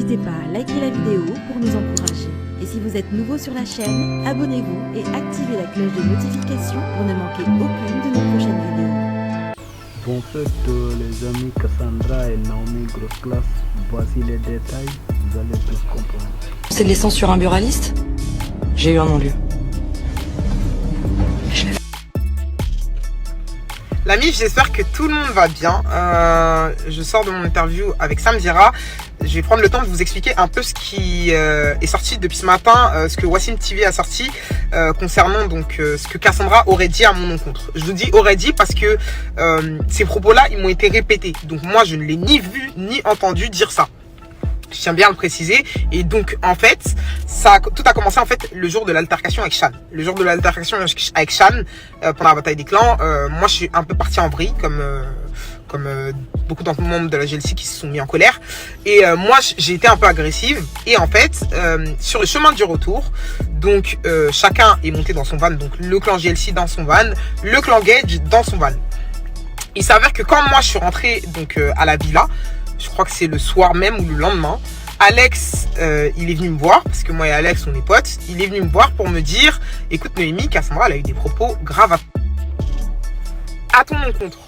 N'hésitez pas à liker la vidéo pour nous encourager. Et si vous êtes nouveau sur la chaîne, abonnez-vous et activez la cloche de notification pour ne manquer aucune de nos prochaines vidéos. Bon fait les amis Cassandra et Naomi Grosse Classe, voici les détails, vous allez tous comprendre. C'est de l'essence sur un buraliste? J'ai eu un non-lieu. La MIF, j'espère que tout le monde va bien. Je sors de mon interview avec Sam Zira. Je vais prendre le temps de vous expliquer un peu ce qui est sorti depuis ce matin, ce que Wassim TV a sorti concernant donc ce que Cassandra aurait dit à mon encontre. Je vous dis aurait dit parce que ces propos-là, ils m'ont été répétés. Donc moi, je ne l'ai ni vu ni entendu dire ça. Je tiens bien à le préciser. Et donc, en fait, tout a commencé en fait le jour de l'altercation avec Shan. Le jour de l'altercation avec Shan, pendant la bataille des clans, moi, je suis un peu parti en vrille, comme beaucoup d'entre membres de la GLC qui se sont mis en colère. Et moi, j'ai été un peu agressive. Et en fait, sur le chemin du retour, donc, chacun est monté dans son van. Donc, le clan GLC dans son van, le clan Gage dans son van. Il s'avère que quand moi, je suis rentré donc à la villa, je crois que c'est le soir même ou le lendemain, Alex, il est venu me voir, parce que moi et Alex, on est potes. Il est venu me voir pour me dire, écoute Noémie, Cassandra, elle a eu des propos graves à ton encontre.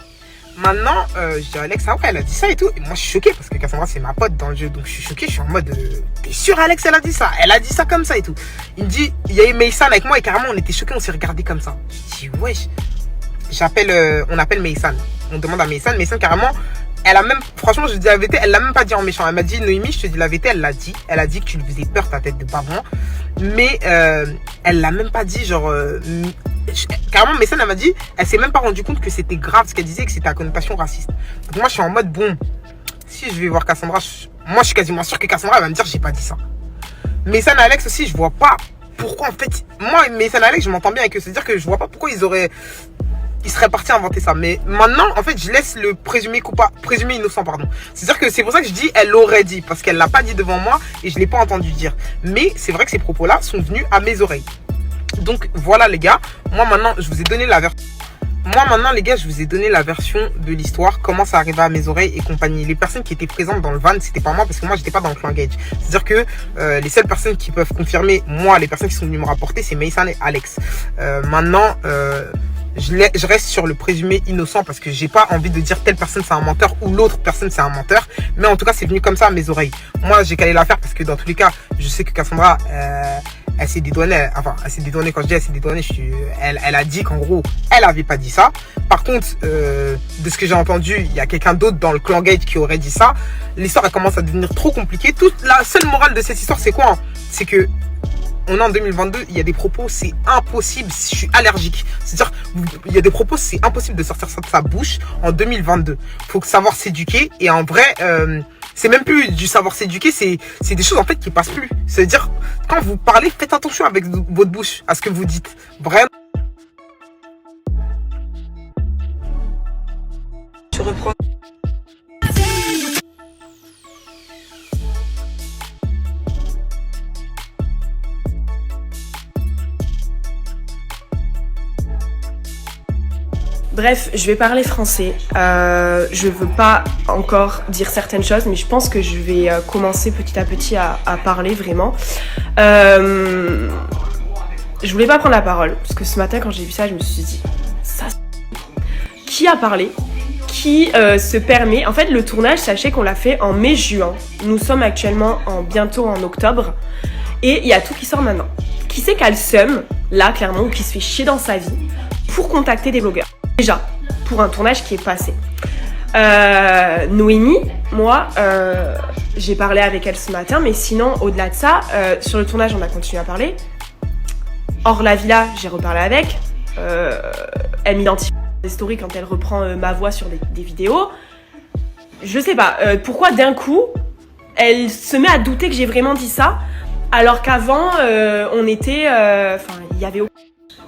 Maintenant, je dis à Alex, ah ouais, elle a dit ça et tout. Et moi, je suis choqué, parce que Cassandra, c'est ma pote dans le jeu. Donc, je suis choqué, je suis en mode, t'es sûr, Alex, elle a dit ça? Elle a dit ça comme ça et tout. Il me dit, il y a eu Maysan avec moi et carrément, on était choqués, on s'est regardé comme ça. Je dis, wesh. On appelle Maysan. On demande à Maysan. Maysan, carrément, elle a même, franchement, je dis la vérité, elle l'a même pas dit en méchant. Elle m'a dit, Noémie, je te dis la vérité, elle l'a dit. Elle a dit que tu lui faisais peur, ta tête de pavon. Mais, elle l'a même pas dit, genre, carrément, Maysan, elle m'a dit, elle s'est même pas rendue compte que c'était grave ce qu'elle disait, que c'était à connotation raciste. Donc, moi, je suis en mode, bon, si je vais voir Cassandra, moi, je suis quasiment sûr que Cassandra, elle va me dire, j'ai pas dit ça. Maysan et Alex aussi, je vois pas pourquoi, en fait, moi, Maysan et Alex, je m'entends bien avec eux. C'est-à-dire que je vois pas pourquoi ils seraient partis inventer ça. Mais maintenant, en fait, je laisse le présumé innocent, pardon. C'est-à-dire que c'est pour ça que je dis, elle l'aurait dit, parce qu'elle l'a pas dit devant moi et je l'ai pas entendu dire. Mais c'est vrai que ces propos-là sont venus à mes oreilles. Donc voilà les gars, moi maintenant, je vous ai donné la version. Je vous ai donné la version de l'histoire, comment ça arrivait à mes oreilles et compagnie. Les personnes qui étaient présentes dans le van, c'était pas moi parce que moi j'étais pas dans le clan Gage. C'est-à-dire que les seules personnes qui peuvent confirmer, moi, les personnes qui sont venues me rapporter, c'est Maysan et Alex. Maintenant, je reste sur le présumé innocent parce que j'ai pas envie de dire telle personne c'est un menteur ou l'autre personne c'est un menteur. Mais en tout cas, c'est venu comme ça à mes oreilles. Moi, j'ai calé l'affaire parce que dans tous les cas, je sais que Cassandra, elle s'est dédouanée. Enfin, elle s'est dédouanée. Quand je dis elle s'est dédouanée, elle a dit qu'en gros, elle avait pas dit ça. Par contre, de ce que j'ai entendu, il y a quelqu'un d'autre dans le clan Gage qui aurait dit ça. L'histoire, elle commence à devenir trop compliquée. La seule morale de cette histoire, c'est quoi, hein? C'est que on est en 2022, il y a des propos, c'est impossible, je suis allergique. C'est-à-dire, il y a des propos, c'est impossible de sortir ça de sa bouche en 2022. Faut savoir s'éduquer et en vrai, c'est même plus du savoir s'éduquer, c'est des choses en fait qui passent plus. C'est-à-dire, quand vous parlez, faites attention avec votre bouche, à ce que vous dites. Vraiment. Je reprends. Bref, je vais parler français. Je veux pas encore dire certaines choses, mais je pense que je vais commencer petit à petit à parler vraiment. Je voulais pas prendre la parole, parce que ce matin, quand j'ai vu ça, je me suis dit, ça, qui a parlé? Qui se permet... En fait, le tournage, sachez qu'on l'a fait en mai-juin. Nous sommes actuellement bientôt en octobre. Et il y a tout qui sort maintenant. Qui c'est qui a le seum, là, clairement, ou qui se fait chier dans sa vie, pour contacter des blogueurs? Déjà, pour un tournage qui est passé. Noémie, moi, j'ai parlé avec elle ce matin, mais sinon, au-delà de ça, sur le tournage, on a continué à parler. Hors la villa, j'ai reparlé avec. Elle m'identifie des stories quand elle reprend ma voix sur des vidéos. Je sais pas, pourquoi d'un coup, elle se met à douter que j'ai vraiment dit ça, alors qu'avant, on était... Enfin, il y avait...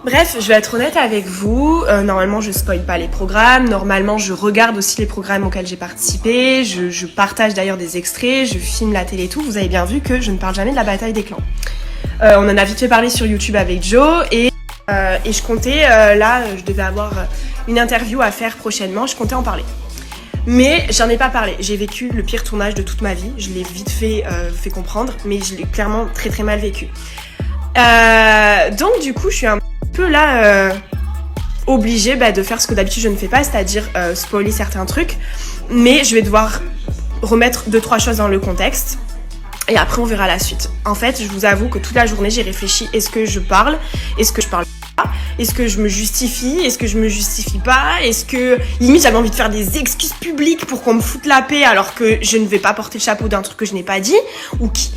Bref, je vais être honnête avec vous, normalement je spoil pas les programmes, normalement je regarde aussi les programmes auxquels j'ai participé, je partage d'ailleurs des extraits, je filme la télé et tout, vous avez bien vu que je ne parle jamais de la bataille des clans. On en a vite fait parler sur YouTube avec Joe et je comptais, là je devais avoir une interview à faire prochainement, je comptais en parler. Mais j'en ai pas parlé. J'ai vécu le pire tournage de toute ma vie. Je l'ai vite fait comprendre, mais je l'ai clairement très très mal vécu. Donc du coup, je suis un peu là obligée de faire ce que d'habitude je ne fais pas, c'est-à-dire spoiler certains trucs. Mais je vais devoir remettre 2-3 choses dans le contexte. Et après, on verra la suite. En fait, je vous avoue que toute la journée, j'ai réfléchi. Est-ce que je parle ? Est-ce que je parle pas ? Est-ce que je me justifie ? Est-ce que je me justifie pas ? Est-ce que, limite, j'avais envie de faire des excuses publiques pour qu'on me foute la paix alors que je ne vais pas porter le chapeau d'un truc que je n'ai pas dit ? Ou qui...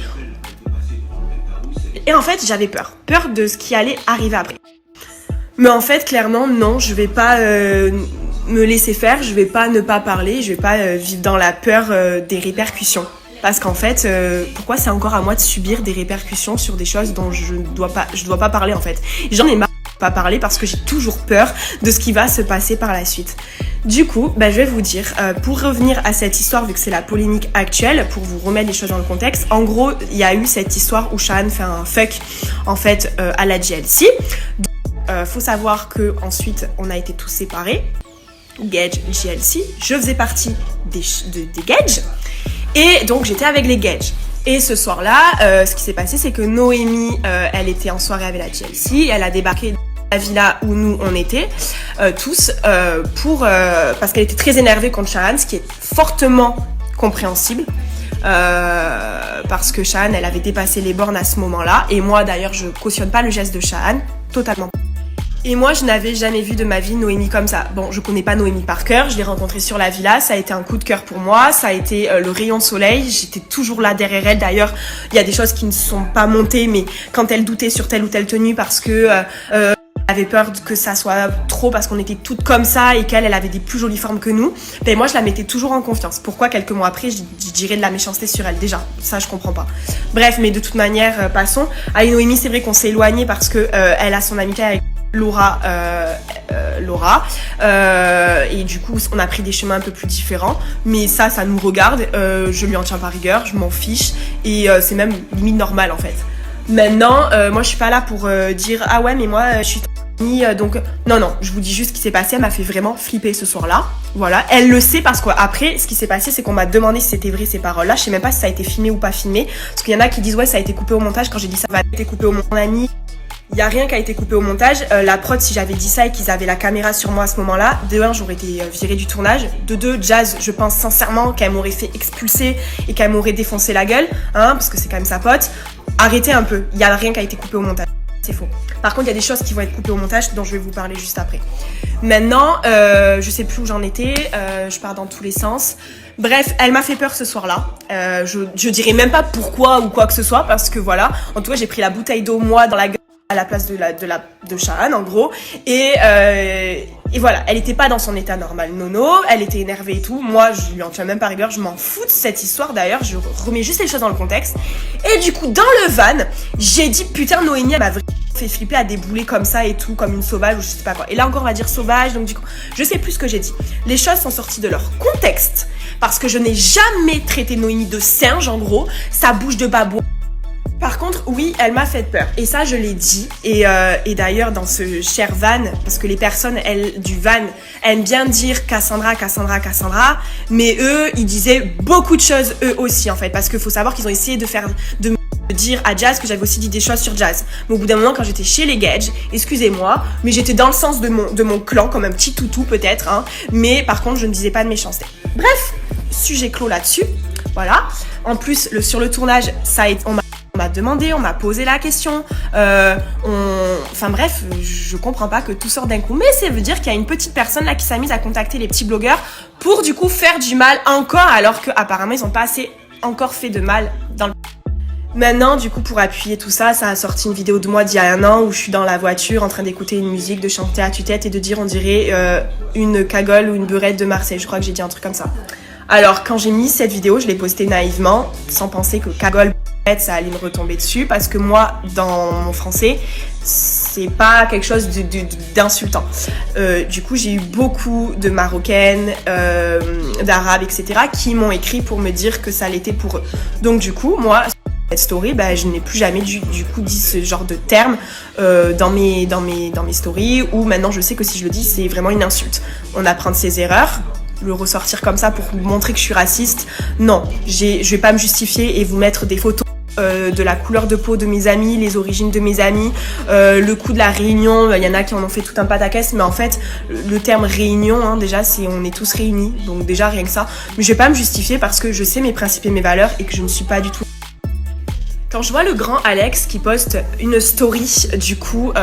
Et en fait, j'avais peur. Peur de ce qui allait arriver après. Mais en fait, clairement, non, je vais pas me laisser faire. Je vais pas ne pas parler. Je vais pas vivre dans la peur des répercussions. Parce qu'en fait, pourquoi c'est encore à moi de subir des répercussions sur des choses dont je dois pas parler en fait. J'en ai marre de pas parler parce que j'ai toujours peur de ce qui va se passer par la suite. Du coup, je vais vous dire, pour revenir à cette histoire, vu que c'est la polémique actuelle, pour vous remettre les choses dans le contexte, en gros, il y a eu cette histoire où Shahan fait un fuck en fait à la JLC. Donc, faut savoir que ensuite on a été tous séparés. Gage, JLC, je faisais partie des Gage. Et donc j'étais avec les Gage. Et ce soir-là, ce qui s'est passé, c'est que Noémie, elle était en soirée avec la JLC, elle a débarqué dans la villa où nous on était tous parce qu'elle était très énervée contre Shahan, ce qui est fortement compréhensible. Parce que Shahan, elle avait dépassé les bornes à ce moment-là. Et moi d'ailleurs, je cautionne pas le geste de Shahan, totalement. Et moi, je n'avais jamais vu de ma vie Noémie comme ça. Bon, je connais pas Noémie par cœur, je l'ai rencontrée sur la villa, ça a été un coup de cœur pour moi, ça a été le rayon de soleil, j'étais toujours là derrière elle. D'ailleurs, il y a des choses qui ne sont pas montées, mais quand elle doutait sur telle ou telle tenue parce que elle avait peur que ça soit trop parce qu'on était toutes comme ça et qu'elle avait des plus jolies formes que nous, moi je la mettais toujours en confiance. Pourquoi quelques mois après je dirais de la méchanceté sur elle? Déjà, ça je comprends pas. Bref, mais de toute manière, passons. Avec Noémie, c'est vrai qu'on s'est éloigné parce que elle a son amitié avec Laura, et du coup on a pris des chemins un peu plus différents, mais ça nous regarde, je lui en tiens pas rigueur, je m'en fiche et c'est même limite normal en fait. Maintenant, moi je suis pas là pour dire ah ouais mais moi je suis donc non, je vous dis juste ce qui s'est passé. Elle m'a fait vraiment flipper ce soir-là, voilà, elle le sait parce qu'après ce qui s'est passé c'est qu'on m'a demandé si c'était vrai ces paroles-là. Je sais même pas si ça a été filmé ou pas filmé, parce qu'il y en a qui disent ouais ça a été coupé au montage. Quand j'ai dit ça va été coupé au montage, il y a rien qui a été coupé au montage. La prod, si j'avais dit ça et qu'ils avaient la caméra sur moi à ce moment-là, de 1 j'aurais été virée du tournage, de 2 Jazz, je pense sincèrement qu'elle m'aurait fait expulser et qu'elle m'aurait défoncé la gueule, parce que c'est quand même sa pote. Arrêtez un peu, il y a rien qui a été coupé au montage, c'est faux. Par contre il y a des choses qui vont être coupées au montage dont je vais vous parler juste après. Maintenant, je sais plus où j'en étais, je pars dans tous les sens. Bref, elle m'a fait peur ce soir-là. Je dirais même pas pourquoi ou quoi que ce soit, parce que voilà, en tout cas j'ai pris la bouteille d'eau moi dans la gueule à la place de Shahan en gros, et voilà, elle était pas dans son état normal, nono, elle était énervée et tout. Moi je lui en tiens même pas rigueur, je m'en fous de cette histoire. D'ailleurs je remets juste les choses dans le contexte. Et du coup dans le van j'ai dit putain Noémie elle m'a vraiment fait flipper à débouler comme ça et tout, comme une sauvage ou je sais pas quoi. Et là encore on va dire sauvage, donc du coup je sais plus ce que j'ai dit. Les choses sont sorties de leur contexte parce que je n'ai jamais traité Noémie de singe en gros, sa bouche de babou. Par contre, oui, elle m'a fait peur. Et ça, je l'ai dit. Et d'ailleurs, dans ce cher van, parce que les personnes du van aiment bien dire Cassandra. Mais eux, ils disaient beaucoup de choses, eux aussi, en fait. Parce qu'il faut savoir qu'ils ont essayé de me dire à Jazz que j'avais aussi dit des choses sur Jazz. Mais au bout d'un moment, quand j'étais chez les Gage, excusez-moi, mais j'étais dans le sens de mon clan, comme un petit toutou peut-être. Mais par contre, je ne disais pas de méchanceté. Bref, sujet clos là-dessus. Voilà. En plus, sur le tournage, on m'a demandé, on m'a posé la question, enfin bref, je comprends pas que tout sort d'un coup, mais ça veut dire qu'il y a une petite personne là qui s'amuse à contacter les petits blogueurs pour du coup faire du mal encore, alors qu'apparemment ils ont pas assez encore fait de mal dans le... Maintenant, du coup, pour appuyer tout ça, ça a sorti une vidéo de moi d'il y a 1 an où je suis dans la voiture en train d'écouter une musique, de chanter à tue-tête et de dire on dirait une cagole ou une beurette de Marseille, je crois que j'ai dit un truc comme ça. Alors quand j'ai mis cette vidéo, je l'ai postée naïvement, sans penser que cagole, ça allait me retomber dessus, parce que moi, dans mon français, c'est pas quelque chose d'insultant. Du coup, j'ai eu beaucoup de Marocaines, d'Arabes, etc. qui m'ont écrit pour me dire que ça l'était pour eux. Donc du coup, moi, cette story, je n'ai plus jamais du coup dit ce genre de terme dans mes stories, où maintenant je sais que si je le dis, c'est vraiment une insulte. On apprend de ses erreurs. le ressortir comme ça pour vous montrer que je suis raciste. Non, je vais pas me justifier et vous mettre des photos de la couleur de peau de mes amis, les origines de mes amis, le coût de la réunion. Il y en a qui en ont fait tout un pataquès, mais en fait le terme réunion, hein, déjà c'est on est tous réunis, donc déjà rien que ça. Mais je vais pas me justifier parce que je sais mes principes et mes valeurs et que je ne suis pas du tout. Quand je vois le grand Alex qui poste une story du coup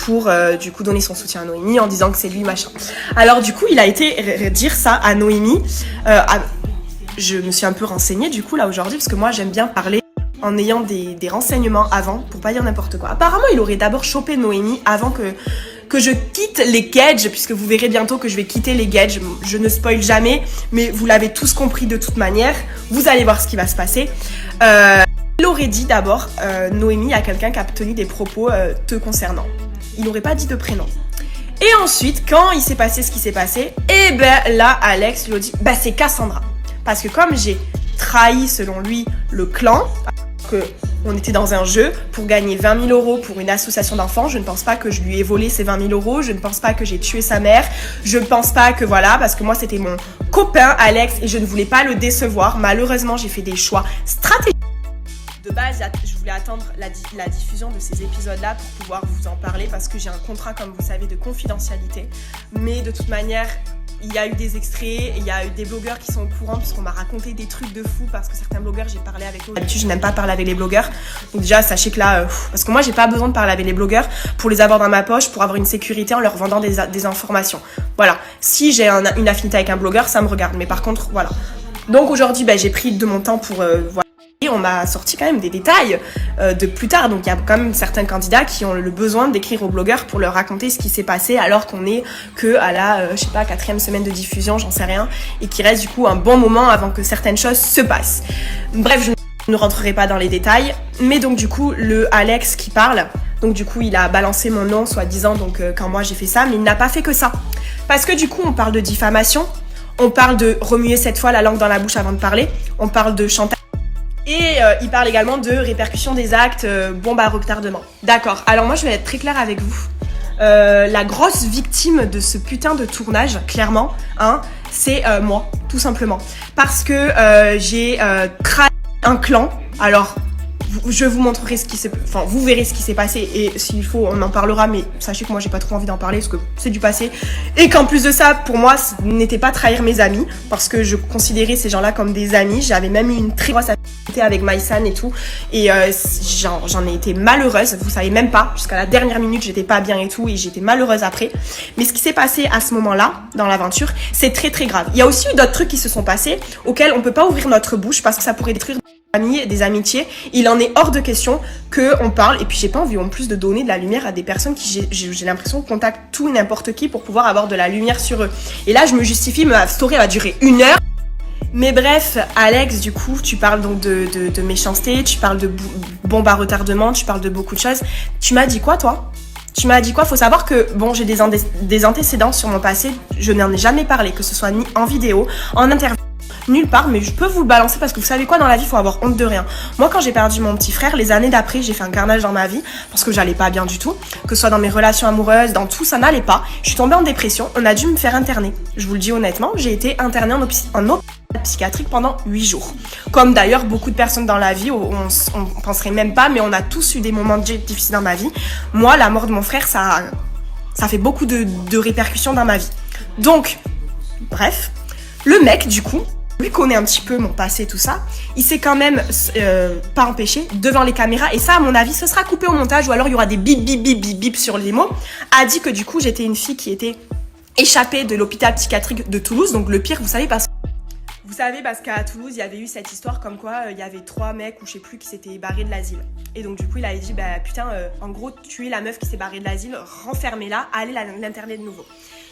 pour du coup donner son soutien à Noémie en disant que c'est lui machin. Alors du coup il a été dire ça à Noémie. Je me suis un peu renseignée du coup là aujourd'hui parce que moi j'aime bien parler en ayant des renseignements avant pour pas dire n'importe quoi. Apparemment il aurait d'abord chopé Noémie avant que je quitte les Gages, puisque vous verrez bientôt que je vais quitter les Gages. Je ne spoil jamais, mais vous l'avez tous compris de toute manière. Vous allez voir ce qui va se passer. Il aurait dit d'abord, Noémie, à quelqu'un qui a tenu des propos te concernant. Il n'aurait pas dit de prénom. Et ensuite, quand il s'est passé ce qui s'est passé, et ben là, Alex lui a dit, bah c'est Cassandra. Parce que comme j'ai trahi, selon lui, le clan, que on était dans un jeu pour gagner 20 000 € pour une association d'enfants. Je ne pense pas que je lui ai volé ces 20 000 €. Je ne pense pas que j'ai tué sa mère. Je ne pense pas que voilà, parce que moi c'était mon copain Alex et je ne voulais pas le décevoir. Malheureusement, j'ai fait des choix stratégiques. De base, je voulais attendre la diffusion de ces épisodes-là pour pouvoir vous en parler parce que j'ai un contrat, comme vous savez, de confidentialité. Mais de toute manière, il y a eu des extraits, il y a eu des blogueurs qui sont au courant puisqu'on m'a raconté des trucs de fou parce que certains blogueurs, j'ai parlé avec eux. D'habitude, je n'aime pas parler avec les blogueurs. Donc déjà, sachez que là, parce que moi, j'ai pas besoin de parler avec les blogueurs pour les avoir dans ma poche, pour avoir une sécurité en leur vendant des informations. Voilà. Si j'ai une affinité avec un blogueur, ça me regarde. Mais par contre, voilà. Donc aujourd'hui, j'ai pris de mon temps pour voilà. Et on m'a sorti quand même des détails de plus tard. Donc il y a quand même certains candidats qui ont le besoin d'écrire aux blogueurs pour leur raconter ce qui s'est passé alors qu'on est que à la, 4e semaine de diffusion, j'en sais rien. Et qu'il reste du coup un bon moment avant que certaines choses se passent. Bref, je ne rentrerai pas dans les détails. Mais donc du coup, le Alex qui parle, donc du coup il a balancé mon nom soi-disant donc quand moi j'ai fait ça. Mais il n'a pas fait que ça. Parce que du coup on parle de diffamation. On parle de remuer cette fois la langue dans la bouche avant de parler. On parle de chantage. Et il parle également de répercussions des actes, bombe à retardement. D'accord, alors moi je vais être très claire avec vous. La grosse victime de ce putain de tournage, clairement, hein, c'est moi, tout simplement. Parce que j'ai trahi un clan. Alors, je vous montrerai vous verrez ce qui s'est passé et s'il faut on en parlera, mais sachez que moi j'ai pas trop envie d'en parler parce que c'est du passé et qu'en plus de ça pour moi ce n'était pas trahir mes amis parce que je considérais ces gens-là comme des amis. J'avais même eu une très grosse affinité avec Maïsan et tout et j'en ai été malheureuse, vous savez même pas, jusqu'à la dernière minute j'étais pas bien et tout et j'étais malheureuse après. Mais ce qui s'est passé à ce moment-là dans l'aventure, c'est très très grave. Il y a aussi eu d'autres trucs qui se sont passés auxquels on peut pas ouvrir notre bouche parce que ça pourrait détruire des amitiés. Il en est hors de question qu'on parle et puis j'ai pas envie en plus de donner de la lumière à des personnes qui j'ai l'impression contactent tout et n'importe qui pour pouvoir avoir de la lumière sur eux. Et là je me justifie, ma story va durer 1 heure. Mais bref, Alex, du coup, tu parles donc de méchanceté, tu parles de bombe à retardement, tu parles de beaucoup de choses. Tu m'as dit quoi toi ? Tu m'as dit quoi ? Faut savoir que, bon, j'ai des antécédents sur mon passé, je n'en ai jamais parlé, que ce soit ni en vidéo, en interview, nulle part, mais je peux vous le balancer parce que vous savez quoi, dans la vie, il faut avoir honte de rien. Moi, quand j'ai perdu mon petit frère, les années d'après, j'ai fait un carnage dans ma vie parce que j'allais pas bien du tout, que ce soit dans mes relations amoureuses, dans tout, ça n'allait pas. Je suis tombée en dépression, on a dû me faire interner. Je vous le dis honnêtement, j'ai été internée en hôpital psychiatrique pendant 8 jours. Comme d'ailleurs beaucoup de personnes dans la vie, on penserait même pas, mais on a tous eu des moments difficiles dans ma vie. Moi, la mort de mon frère, ça fait beaucoup de répercussions dans ma vie. Donc, bref, le mec, du coup, lui connaît un petit peu mon passé, tout ça. Il s'est quand même pas empêché devant les caméras. Et ça, à mon avis, ce sera coupé au montage ou alors il y aura des bip bip bip bip bip sur les mots. A dit que du coup, j'étais une fille qui était échappée de l'hôpital psychiatrique de Toulouse. Donc le pire, vous savez parce qu'à Toulouse, il y avait eu cette histoire comme quoi il y avait 3 mecs ou je sais plus qui s'étaient barrés de l'asile. Et donc du coup, il avait dit en gros, tuer la meuf qui s'est barrée de l'asile, renfermez-la, allez l'interner de nouveau.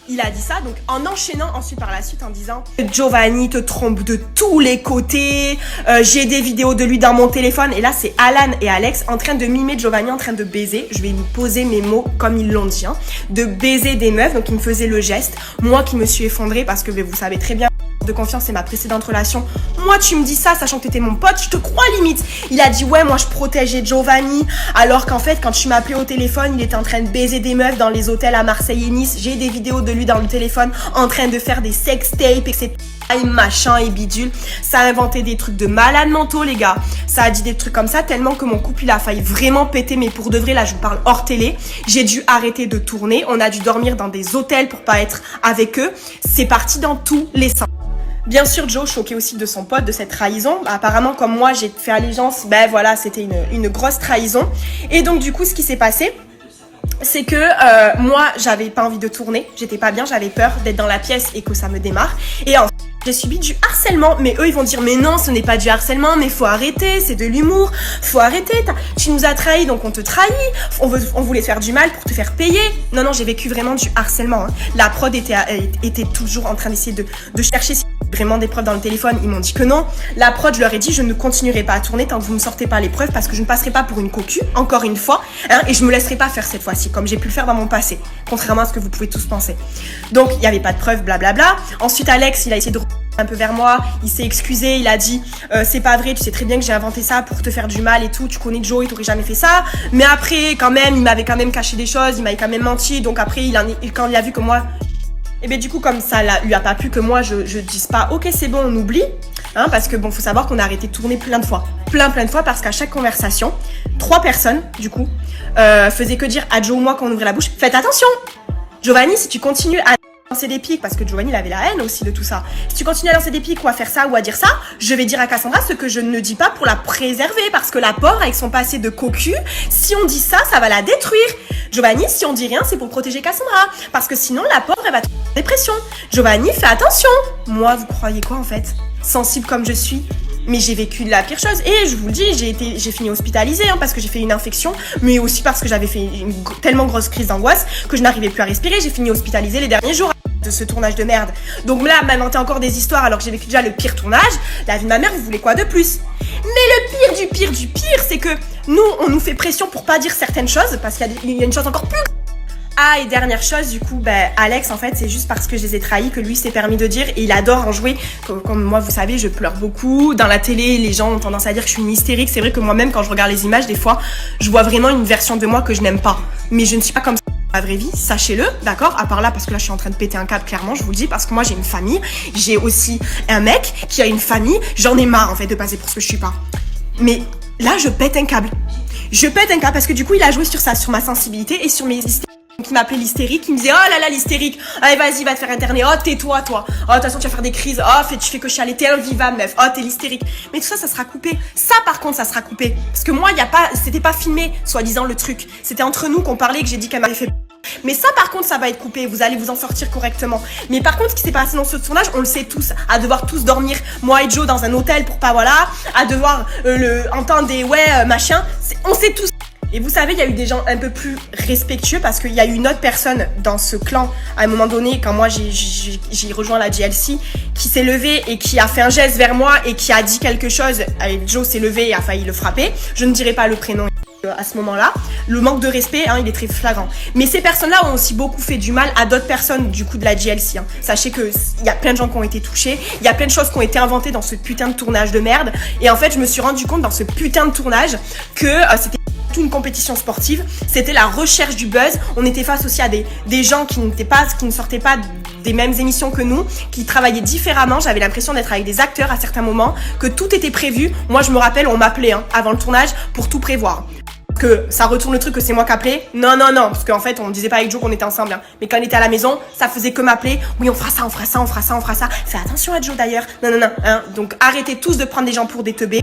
Il a dit ça, donc en enchaînant ensuite par la suite en disant Giovanni te trompe de tous les côtés, j'ai des vidéos de lui dans mon téléphone. Et là c'est Alan et Alex en train de mimer Giovanni en train de baiser, je vais vous poser mes mots comme ils l'ont dit, de baiser des meufs. Donc il me faisait le geste, moi qui me suis effondrée parce que vous savez très bien de confiance, c'est ma précédente relation. Moi, tu me dis ça, sachant que t'étais mon pote, je te crois limite. Il a dit, ouais, moi, je protégeais Giovanni, alors qu'en fait, quand tu m'appelais au téléphone, il était en train de baiser des meufs dans les hôtels à Marseille et Nice. J'ai des vidéos de lui dans le téléphone, en train de faire des sextapes, etc. Machin et bidule. Ça a inventé des trucs de malades mentaux, les gars. Ça a dit des trucs comme ça, tellement que mon couple, il a failli vraiment péter, mais pour de vrai, là, je vous parle hors télé. J'ai dû arrêter de tourner. On a dû dormir dans des hôtels pour pas être avec eux. C'est parti dans tous les sens. Bien sûr, Joe, choqué aussi de son pote, de cette trahison. Apparemment, comme moi, j'ai fait allégeance, ben voilà, c'était une grosse trahison. Et donc, du coup, ce qui s'est passé, c'est que moi, j'avais pas envie de tourner. J'étais pas bien, j'avais peur d'être dans la pièce et que ça me démarre. Et en fait, j'ai subi du harcèlement, mais eux ils vont dire mais non, ce n'est pas du harcèlement, mais faut arrêter, c'est de l'humour, faut arrêter, tu nous as trahis donc on te trahit, on voulait te faire du mal pour te faire payer. Non, j'ai vécu vraiment du harcèlement, hein. La prod était toujours en train d'essayer de chercher si vraiment des preuves dans le téléphone, ils m'ont dit que non. La prod, je leur ai dit je ne continuerai pas à tourner tant que vous ne me sortez pas les preuves parce que je ne passerai pas pour une cocu, encore une fois, hein, et je me laisserai pas faire cette fois-ci, comme j'ai pu le faire dans mon passé, contrairement à ce que vous pouvez tous penser. Donc il n'y avait pas de preuves, blablabla. Ensuite Alex, il a essayé de un peu vers moi, il s'est excusé, il a dit c'est pas vrai, tu sais très bien que j'ai inventé ça pour te faire du mal et tout, tu connais Joe, il t'aurait jamais fait ça. Mais après quand même, il m'avait quand même caché des choses, il m'avait quand même menti, donc après quand il a vu que moi, et bien du coup comme ça lui a pas plu que moi je dise pas ok c'est bon on oublie, hein, parce que bon faut savoir qu'on a arrêté de tourner plein de fois parce qu'à chaque conversation 3 personnes du coup faisaient que dire à Joe ou moi quand on ouvrait la bouche faites attention Giovanni, si tu continues à lancer des pics, parce que Giovanni il avait la haine aussi de tout ça. Si tu continues à lancer des pics ou à faire ça ou à dire ça, je vais dire à Cassandra ce que je ne dis pas pour la préserver, parce que la pauvre avec son passé de cocu, si on dit ça, ça va la détruire. Giovanni, si on dit rien, c'est pour protéger Cassandra, parce que sinon la pauvre elle va tomber en dépression. Giovanni, fais attention. Moi, vous croyez quoi en fait? Sensible comme je suis, mais j'ai vécu la pire chose et je vous le dis, j'ai fini hospitalisée parce que j'ai fait une infection, mais aussi parce que j'avais fait une tellement grosse crise d'angoisse que je n'arrivais plus à respirer. J'ai fini hospitalisée les derniers jours de ce tournage de merde. Donc là, m'inventer encore des histoires alors que j'ai vécu déjà le pire tournage, la vie de ma mère, vous voulez quoi de plus? Mais le pire du pire, c'est que nous, on nous fait pression pour pas dire certaines choses parce qu'il y a une chose encore plus. Ah, et dernière chose, du coup, Alex, en fait, c'est juste parce que je les ai trahis que lui s'est permis de dire, et il adore en jouer. Comme moi, vous savez, je pleure beaucoup. Dans la télé, les gens ont tendance à dire que je suis une hystérique. C'est vrai que moi-même, quand je regarde les images, des fois, je vois vraiment une version de moi que je n'aime pas. Mais je ne suis pas comme ça dans la vraie vie, sachez-le, d'accord? À part là, parce que là, je suis en train de péter un câble, clairement, je vous le dis, parce que moi, j'ai une famille. J'ai aussi un mec qui a une famille. J'en ai marre, en fait, de passer pour ce que je suis pas. Mais là, je pète un câble. Je pète un câble parce que du coup, il a joué sur ça, sur ma sensibilité et sur mes hystériques. Qui m'appelait l'hystérique, qui me disait oh là là l'hystérique, allez vas-y va te faire interner, oh tais-toi toi, oh de toute façon tu vas faire des crises, oh tu fais que chialer, t'es invivable meuf, oh t'es l'hystérique. Mais tout ça ça sera coupé, ça par contre ça sera coupé, parce que moi c'était pas filmé soi-disant le truc, c'était entre nous qu'on parlait, que j'ai dit qu'elle m'avait fait. Mais ça par contre ça va être coupé, vous allez vous en sortir correctement. Mais par contre ce qui s'est passé dans ce tournage, on le sait tous, à devoir tous dormir, moi et Joe dans un hôtel pour pas voilà, à devoir entendre des machin, on sait tous. Et vous savez, il y a eu des gens un peu plus respectueux parce qu'il y a eu une autre personne dans ce clan, à un moment donné, quand moi j'ai rejoint la GLC, qui s'est levée et qui a fait un geste vers moi et qui a dit quelque chose. Joe s'est levé et a failli le frapper. Je ne dirai pas le prénom à ce moment-là. Le manque de respect, il est très flagrant. Mais ces personnes-là ont aussi beaucoup fait du mal à d'autres personnes du coup de la GLC. Sachez que il y a plein de gens qui ont été touchés, il y a plein de choses qui ont été inventées dans ce putain de tournage de merde. Et en fait, je me suis rendu compte dans ce putain de tournage que c'était une compétition sportive, c'était la recherche du buzz. On était face aussi à des gens qui ne sortaient pas des mêmes émissions que nous, qui travaillaient différemment. J'avais l'impression d'être avec des acteurs à certains moments, que tout était prévu. Moi je me rappelle, on m'appelait avant le tournage pour tout prévoir. Que ça retourne le truc que c'est moi qui appelais. Non, parce qu'en fait on disait pas avec Joe qu'on était ensemble, mais quand on était à la maison, ça faisait que m'appeler. Oui, on fera ça. Fais attention à Joe d'ailleurs. Non, donc arrêtez tous de prendre des gens pour des teubés.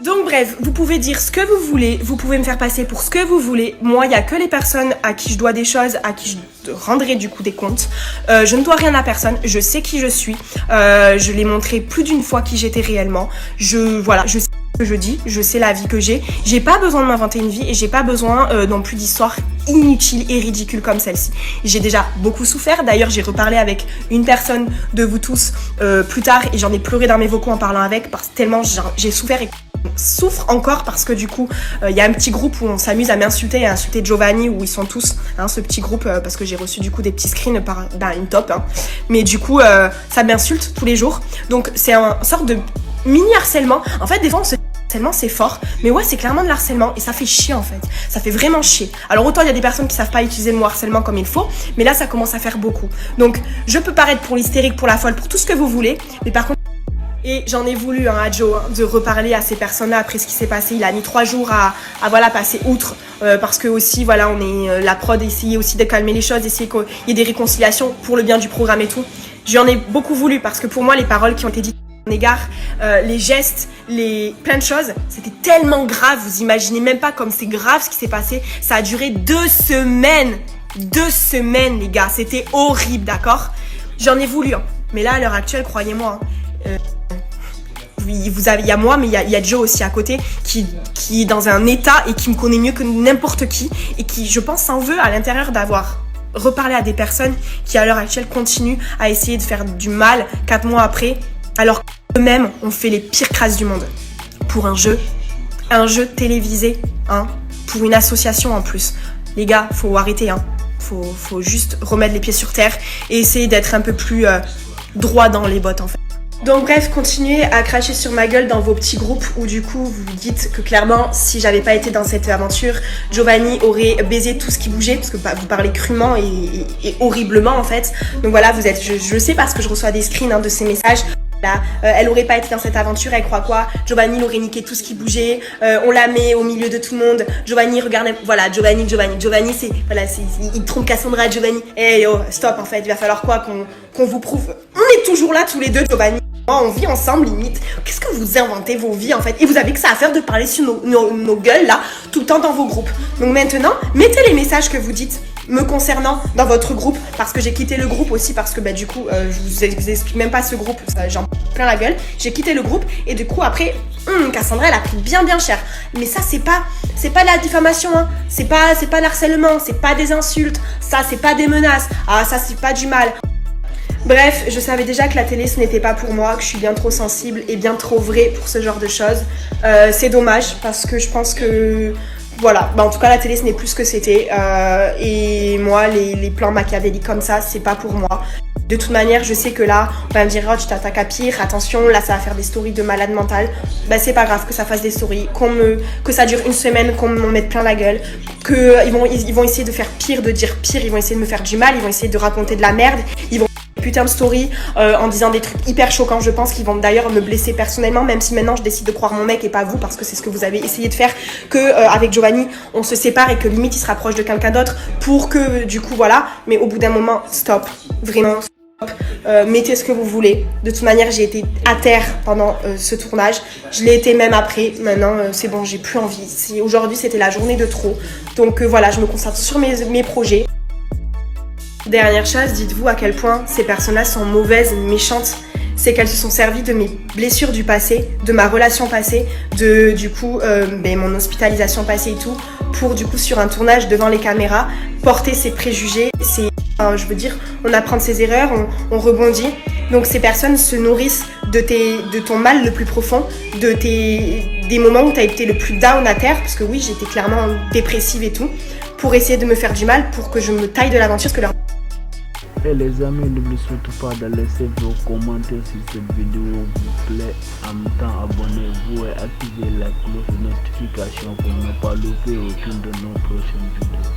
Donc bref, vous pouvez dire ce que vous voulez, vous pouvez me faire passer pour ce que vous voulez. Moi, il y a que les personnes à qui je dois des choses, à qui je rendrai du coup des comptes. Je ne dois rien à personne, je sais qui je suis. Je l'ai montré plus d'une fois qui j'étais réellement. Je sais ce que je dis, je sais la vie que j'ai. J'ai pas besoin de m'inventer une vie et j'ai pas besoin non plus d'histoires inutiles et ridicules comme celle-ci. J'ai déjà beaucoup souffert. D'ailleurs, j'ai reparlé avec une personne de vous tous plus tard et j'en ai pleuré dans mes vocaux en parlant avec parce que tellement j'ai souffert et souffre encore parce que du coup il y a un petit groupe où on s'amuse à m'insulter et à insulter Giovanni, où ils sont tous, hein, ce petit groupe, parce que j'ai reçu du coup des petits screens par une top, hein. Mais du coup ça m'insulte tous les jours, donc c'est un sorte de mini harcèlement. En fait des fois on se dit harcèlement c'est fort, mais ouais c'est clairement de l'harcèlement et ça fait chier en fait, ça fait vraiment chier. Alors autant il y a des personnes qui savent pas utiliser le mot harcèlement comme il faut, mais là ça commence à faire beaucoup. Donc je peux paraître pour l'hystérique, pour la folle, pour tout ce que vous voulez, mais par contre, et j'en ai voulu à Joe de reparler à ces personnes-là après ce qui s'est passé. Il a mis 3 jours à voilà, passer outre parce que aussi voilà, on est la prod, essayer aussi de calmer les choses, essayer qu'il y ait des réconciliations pour le bien du programme et tout. J'en ai beaucoup voulu parce que pour moi les paroles qui ont été dites à mon égard, les gestes, plein de choses, c'était tellement grave. Vous imaginez même pas comme c'est grave ce qui s'est passé. Ça a duré 2 semaines. 2 semaines les gars, c'était horrible, d'accord. J'en ai voulu, hein. Mais là à l'heure actuelle, croyez-moi, il y a moi, mais il y a Joe aussi à côté qui est dans un état et qui me connaît mieux que n'importe qui et qui, je pense, s'en veut à l'intérieur d'avoir reparlé à des personnes qui, à l'heure actuelle, continuent à essayer de faire du mal 4 mois après, alors qu'eux-mêmes ont fait les pires crasses du monde. Pour un jeu télévisé, hein, pour une association en plus. Les gars, faut arrêter, hein. Faut juste remettre les pieds sur terre et essayer d'être un peu plus droit dans les bottes, en fait. Donc bref, continuez à cracher sur ma gueule dans vos petits groupes où du coup vous vous dites que clairement si j'avais pas été dans cette aventure, Giovanni aurait baisé tout ce qui bougeait, parce que vous parlez crûment et horriblement en fait. Donc voilà, vous êtes, je sais parce que je reçois des screens, hein, de ces messages. Là, elle aurait pas été dans cette aventure, elle croit quoi? Giovanni l'aurait niqué tout ce qui bougeait, on la met au milieu de tout le monde. Giovanni, regarde, voilà, Giovanni, c'est, voilà, il trompe Cassandra, Giovanni. Eh yo, stop en fait, il va falloir quoi qu'on vous prouve. On est toujours là tous les deux, Giovanni. On vit ensemble limite. Qu'est-ce que vous inventez vos vies en fait? Et vous avez que ça à faire de parler sur nos gueules là tout le temps dans vos groupes. Donc maintenant, mettez les messages que vous dites me concernant dans votre groupe, parce que j'ai quitté le groupe aussi parce que bah du coup je vous explique même pas ce groupe, j'en plein la gueule. J'ai quitté le groupe et du coup après Cassandra elle a pris bien cher. Mais ça c'est pas de la diffamation, hein. C'est pas de l'harcèlement, c'est pas des insultes, ça c'est pas des menaces, ah ça c'est pas du mal. Bref, je savais déjà que la télé ce n'était pas pour moi, que je suis bien trop sensible et bien trop vraie pour ce genre de choses. C'est dommage parce que je pense que voilà, bah en tout cas la télé ce n'est plus ce que c'était et moi les plans machiavéliques comme ça c'est pas pour moi. De toute manière je sais que là on va me dire oh tu t'attaques à pire, attention là ça va faire des stories de malade mental. Bah c'est pas grave que ça fasse des stories, que ça dure 1 semaine, qu'on me mette plein la gueule, que ils vont essayer de faire pire, de dire pire, ils vont essayer de me faire du mal, ils vont essayer de raconter de la merde, ils vont putain de story en disant des trucs hyper choquants, je pense qu'ils vont d'ailleurs me blesser personnellement, même si maintenant je décide de croire mon mec et pas vous parce que c'est ce que vous avez essayé de faire, que avec Giovanni on se sépare et que limite il se rapproche de quelqu'un d'autre pour que du coup voilà, mais au bout d'un moment stop, vraiment stop, mettez ce que vous voulez. De toute manière j'ai été à terre pendant ce tournage, je l'ai été même après, maintenant c'est bon, j'ai plus envie. Aujourd'hui c'était la journée de trop, donc voilà, je me concentre sur mes projets. Dernière chose, dites-vous à quel point ces personnes-là sont mauvaises, méchantes. C'est qu'elles se sont servies de mes blessures du passé, de ma relation passée, de du coup mon hospitalisation passée et tout, pour du coup sur un tournage devant les caméras, porter ses préjugés, je veux dire, on apprend de ses erreurs, on rebondit. Donc ces personnes se nourrissent de ton mal le plus profond, des moments où tu as été le plus down à terre, parce que oui, j'étais clairement dépressive et tout, pour essayer de me faire du mal, pour que je me taille de l'aventure, parce que leur... Et les amis, n'oubliez surtout pas de laisser vos commentaires si cette vidéo vous plaît. En même temps, abonnez-vous et activez la cloche de notification pour ne pas louper aucune de nos prochaines vidéos.